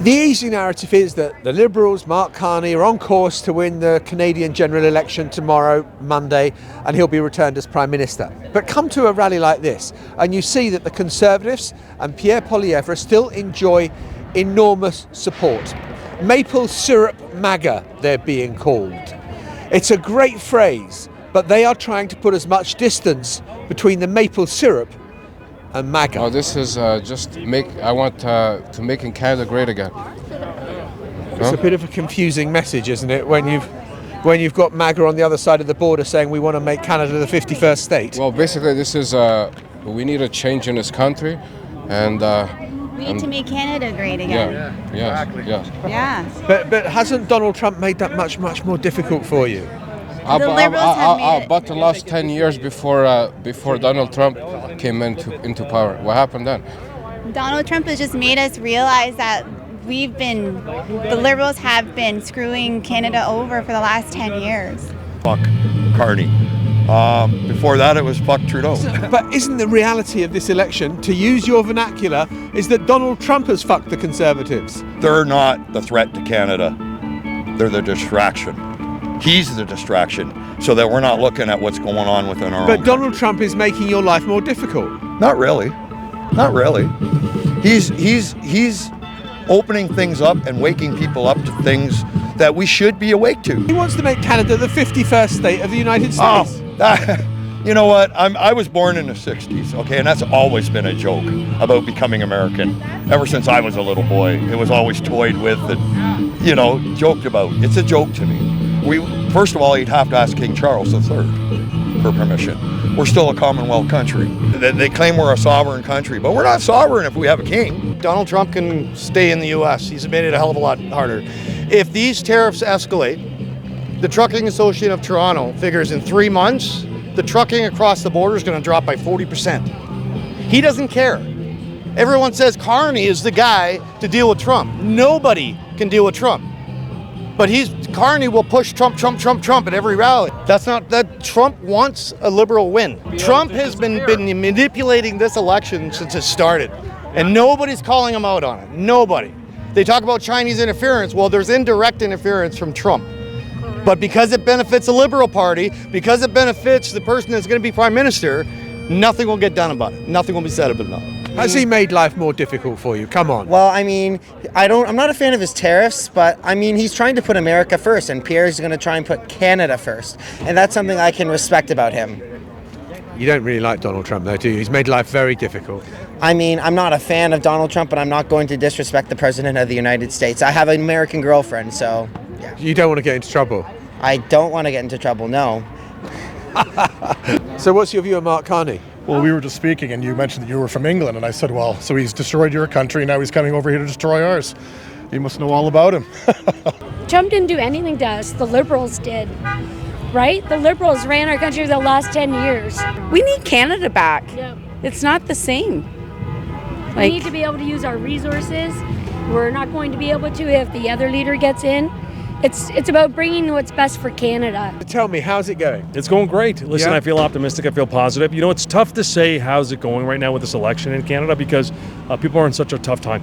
The easy narrative is that the Liberals, Mark Carney, are on course to win the Canadian general election tomorrow, Monday, and he'll be returned as Prime Minister. But come to a rally like this, and you see that the Conservatives and Pierre Poilievre still enjoy enormous support. Maple syrup MAGA, they're being called. It's a great phrase, but they are trying to put as much distance between the maple syrup and MAGA. Oh, this is I want to make Canada great again. It's a bit of a confusing message, isn't it, when you've got MAGA on the other side of the border saying we want to make Canada the 51st state? Well, basically, this is we need a change in this country, and we need to make Canada great again. Yeah. Exactly. Yeah. But hasn't Donald Trump made that much more difficult for you? The Liberals have made it. But the last 10 years before Donald Trump came into power, what happened then? Donald Trump has just made us realize that the Liberals have been screwing Canada over for the last 10 years. Fuck Carney. Before that, it was fuck Trudeau. But isn't the reality of this election, to use your vernacular, is that Donald Trump has fucked the Conservatives? They're not the threat to Canada. They're the distraction. He's the distraction, so that we're not looking at what's going on within our own But Donald country. Trump is making your life more difficult. Not really. Not really. He's opening things up and waking people up to things that we should be awake to. He wants to make Canada the 51st state of the United States. You know what? I was born in the 60s, okay, and that's always been a joke about becoming American. Ever since I was a little boy, it was always toyed with and, joked about. It's a joke to me. First of all, you'd have to ask King Charles III for permission. We're still a Commonwealth country. They claim we're a sovereign country, but we're not sovereign if we have a king. Donald Trump can stay in the U.S. He's made it a hell of a lot harder. If these tariffs escalate, the Trucking Association of Toronto figures in 3 months, the trucking across the border is going to drop by 40%. He doesn't care. Everyone says Carney is the guy to deal with Trump. Nobody can deal with Trump. But Carney will push Trump at every rally. That's not that. Trump wants a liberal win. Trump has been manipulating this election since it started, and nobody's calling him out on it. Nobody. They talk about Chinese interference. Well, there's indirect interference from Trump. But because it benefits the Liberal Party, because it benefits the person that's going to be Prime Minister, nothing will get done about it. Nothing will be said about it. Has he made life more difficult for you? Come on. Well, I mean, I'm not a fan of his tariffs, but I mean, he's trying to put America first, and Pierre's going to try and put Canada first. And that's something I can respect about him. You don't really like Donald Trump, though, do you? He's made life very difficult. I mean, I'm not a fan of Donald Trump, but I'm not going to disrespect the President of the United States. I have an American girlfriend, so yeah. You don't want to get into trouble? I don't want to get into trouble, no. So what's your view of Mark Carney? Well, we were just speaking, and you mentioned that you were from England, and I said, well, so he's destroyed your country, now he's coming over here to destroy ours. You must know all about him. Trump didn't do anything to us. The Liberals did, right? The Liberals ran our country for the last 10 years. We need Canada back. Yep. It's not the same. We need to be able to use our resources. We're not going to be able to if the other leader gets in. It's about bringing what's best for Canada. Tell me, how's it going? It's going great. Listen, Yeah. I feel optimistic. I feel positive. You know, it's tough to say how's it going right now with this election in Canada because people are in such a tough time.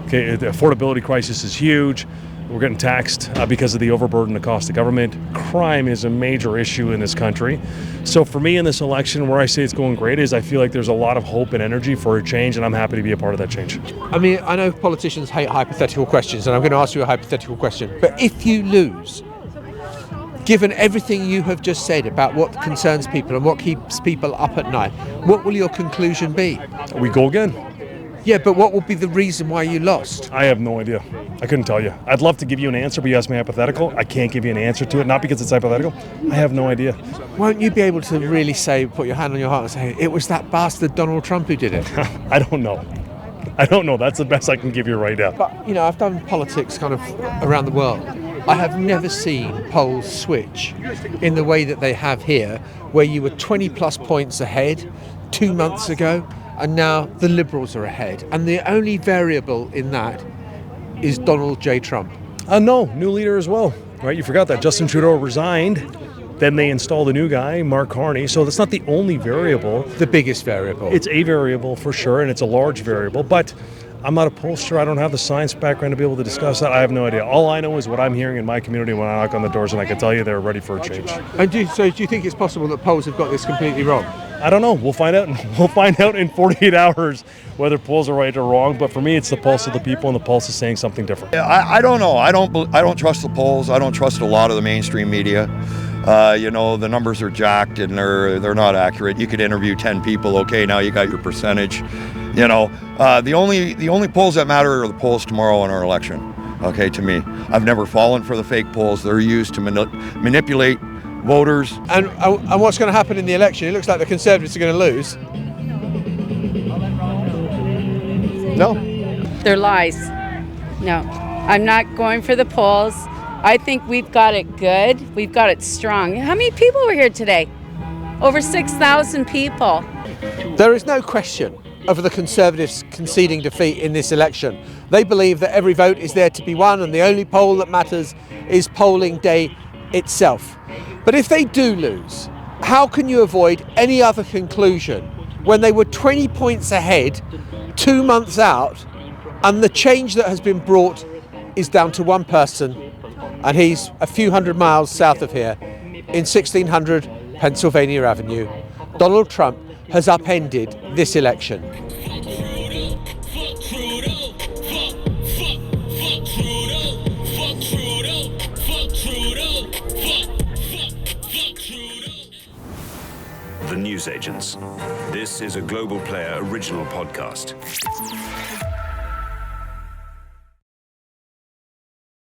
Okay, the affordability crisis is huge. We're getting taxed because of the overburden, the cost of government. Crime is a major issue in this country. So for me in this election, where I say it's going great is I feel like there's a lot of hope and energy for a change, and I'm happy to be a part of that change. I mean, I know politicians hate hypothetical questions, and I'm going to ask you a hypothetical question. But if you lose, given everything you have just said about what concerns people and what keeps people up at night, what will your conclusion be? We go again. Yeah, but what will be the reason why you lost? I have no idea. I couldn't tell you. I'd love to give you an answer, but you asked me hypothetical. I can't give you an answer to it, not because it's hypothetical. I have no idea. Won't you be able to really say, put your hand on your heart and say, it was that bastard Donald Trump who did it? I don't know. I don't know. That's the best I can give you right now. But, I've done politics kind of around the world. I have never seen polls switch in the way that they have here, where you were 20 plus points ahead 2 months ago, and now the Liberals are ahead. And the only variable in that is Donald J. Trump. No, new leader as well. Right, you forgot that. Justin Trudeau resigned. Then they installed a new guy, Mark Carney. So that's not the only variable. The biggest variable. It's a variable for sure, and it's a large variable. But I'm not a pollster. I don't have the science background to be able to discuss that. I have no idea. All I know is what I'm hearing in my community when I knock on the doors, and I can tell you they're ready for a change. And do you think it's possible that polls have got this completely wrong? I don't know. We'll find out. We'll find out in 48 hours whether polls are right or wrong. But for me, it's the pulse of the people, and the pulse is saying something different. Yeah, I don't know. I don't trust the polls. I don't trust a lot of the mainstream media. The numbers are jacked and they're not accurate. You could interview 10 people. Okay, now you got your percentage. The only polls that matter are the polls tomorrow in our election. Okay, to me, I've never fallen for the fake polls. They're used to manipulate voters. And what's going to happen in the election? It looks like the Conservatives are going to lose. No. They're lies. No, I'm not going for the polls. I think we've got it good. We've got it strong. How many people were here today? Over 6,000 people. There is no question of the Conservatives conceding defeat in this election. They believe that every vote is there to be won, and the only poll that matters is polling day itself. But if they do lose, how can you avoid any other conclusion when they were 20 points ahead 2 months out, and the change that has been brought is down to one person, and he's a few hundred miles south of here in 1600 Pennsylvania Avenue. Donald Trump has upended this election. The Newsagents. This is a Global Player original podcast.